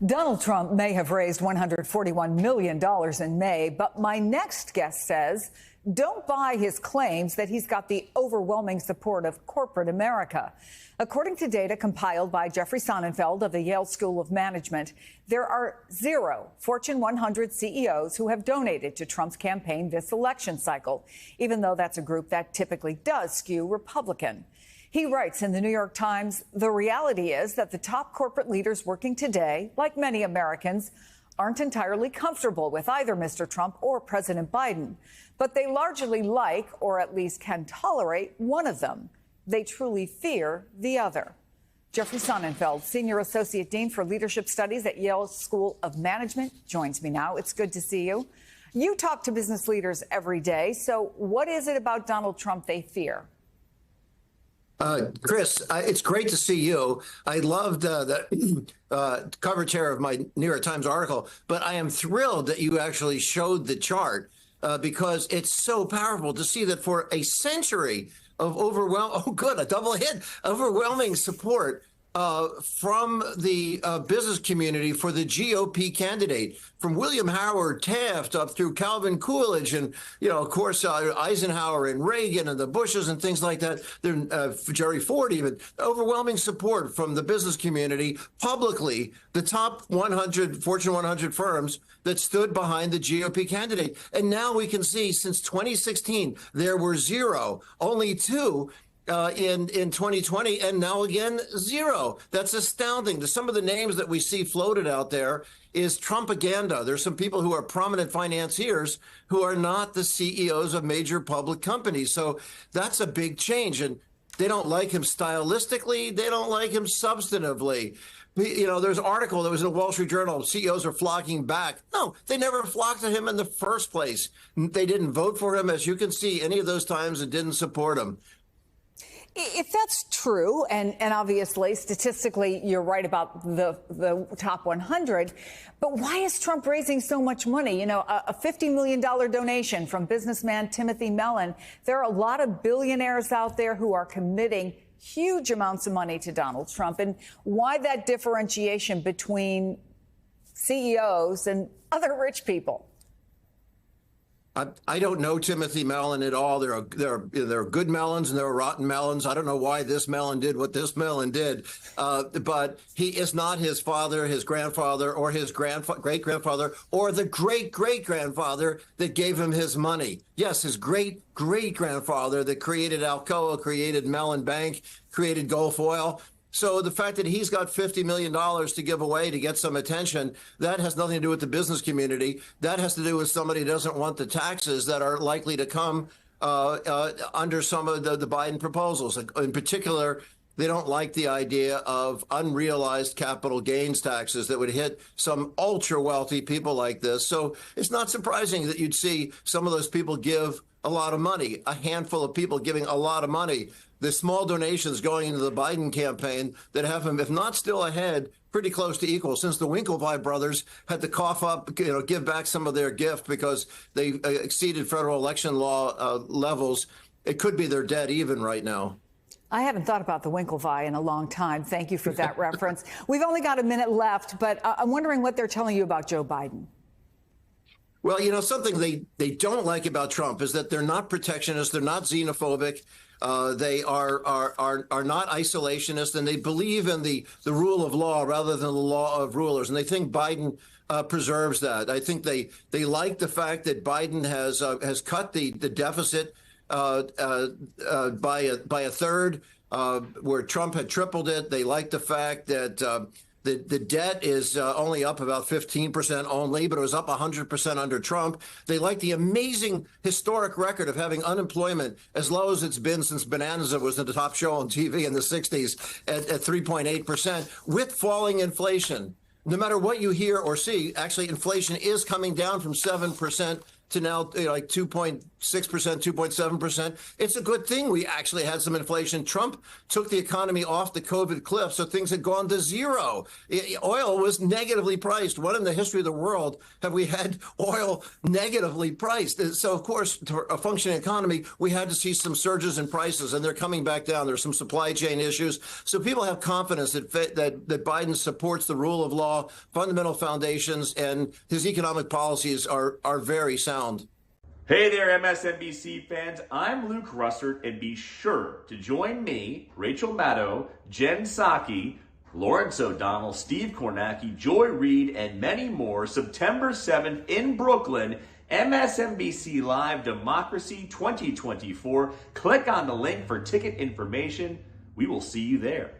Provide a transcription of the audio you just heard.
Donald Trump may have raised $141 million in May, but my next guest says don't buy his claims that he's got the overwhelming support of corporate America. According to data compiled by Jeffrey Sonnenfeld of the Yale School of Management, there are 0 Fortune 100 CEOs who have donated to Trump's campaign this election cycle, even though that's a group that typically does skew Republican. He writes in the New York Times, the reality is that the top corporate leaders working today, like many Americans, aren't entirely comfortable with either Mr. Trump or President Biden, but they largely like, or at least can tolerate, one of them. They truly fear the other. Jeffrey Sonnenfeld, Senior Associate Dean for Leadership Studies at Yale School of Management, joins me now. It's good to see you. You talk to business leaders every day, so what is it about Donald Trump they fear? Chris, it's great to see you. I loved the cover chair of my New York Times article, but I am thrilled that you actually showed the chart because it's so powerful to see that for a century of a double hit, overwhelming support from the business community for the GOP candidate, from William Howard Taft up through Calvin Coolidge and, of course, Eisenhower and Reagan and the Bushes and things like that, Jerry Ford even, overwhelming support from the business community publicly, the top 100 Fortune 100 firms that stood behind the GOP candidate. And now we can see since 2016, there were 0, only 2 in 2020, and now again 0. That's astounding. Some of the names that we see floated out there is Trumpaganda. There's some people who are prominent financiers who are not the CEOs of major public companies. So that's a big change. And they don't like him stylistically. They don't like him substantively. There's an article that was in the Wall Street Journal. CEOs are flocking back. No, they never flocked to him in the first place. They didn't vote for him, as you can see, any of those times, and didn't support him. If that's true, and obviously statistically you're right about the top 100, but why is Trump raising so much money? A $50 million donation from businessman Timothy Mellon. There are a lot of billionaires out there who are committing huge amounts of money to Donald Trump. And why that differentiation between CEOs and other rich people? I don't know Timothy Mellon at all. There are good melons and there are rotten melons. I don't know why this melon did what this melon did, but he is not his father, his grandfather, or his great-grandfather, or the great-great-grandfather that gave him his money. Yes, his great-great-grandfather that created Alcoa, created Mellon Bank, created Gulf Oil. So the fact that he's got $50 million to give away to get some attention, that has nothing to do with the business community. That has to do with somebody who doesn't want the taxes that are likely to come under some of the Biden proposals. In particular, they don't like the idea of unrealized capital gains taxes that would hit some ultra wealthy people like this. So it's not surprising that you'd see some of those people give a lot of money, a handful of people giving a lot of money. The small donations going into the Biden campaign that have him, if not still ahead, pretty close to equal, since the Winklevi brothers had to cough up, give back some of their gift because they exceeded federal election law levels. It could be they're dead even right now. I haven't thought about the Winklevi in a long time. Thank you for that reference. We've only got a minute left, but I'm wondering what they're telling you about Joe Biden. Well, something they don't like about Trump is that they're not protectionist, they're not xenophobic. They are not isolationist, and they believe in the rule of law rather than the law of rulers. And they think Biden preserves that. I think they like the fact that Biden has cut the deficit by a third, where Trump had tripled it. They like the fact that the debt is only up about 15% only, but it was up 100% under Trump. They like the amazing historic record of having unemployment as low as it's been since Bonanza was the top show on TV in the 60s at 3.8% with falling inflation. No matter what you hear or see, actually inflation is coming down from 7% to now like 2.6%, 2.7%. It's a good thing we actually had some inflation. Trump took the economy off the COVID cliff, so things had gone to zero. Oil was negatively priced. When in the history of the world have we had oil negatively priced? So, of course, for a functioning economy, we had to see some surges in prices, and they're coming back down. There's some supply chain issues. So people have confidence that Biden supports the rule of law, fundamental foundations, and his economic policies are very sound. Hey there, MSNBC fans. I'm Luke Russert, and be sure to join me, Rachel Maddow, Jen Psaki, Lawrence O'Donnell, Steve Kornacki, Joy Reid, and many more September 7th in Brooklyn, MSNBC Live Democracy 2024. Click on the link for ticket information. We will see you there.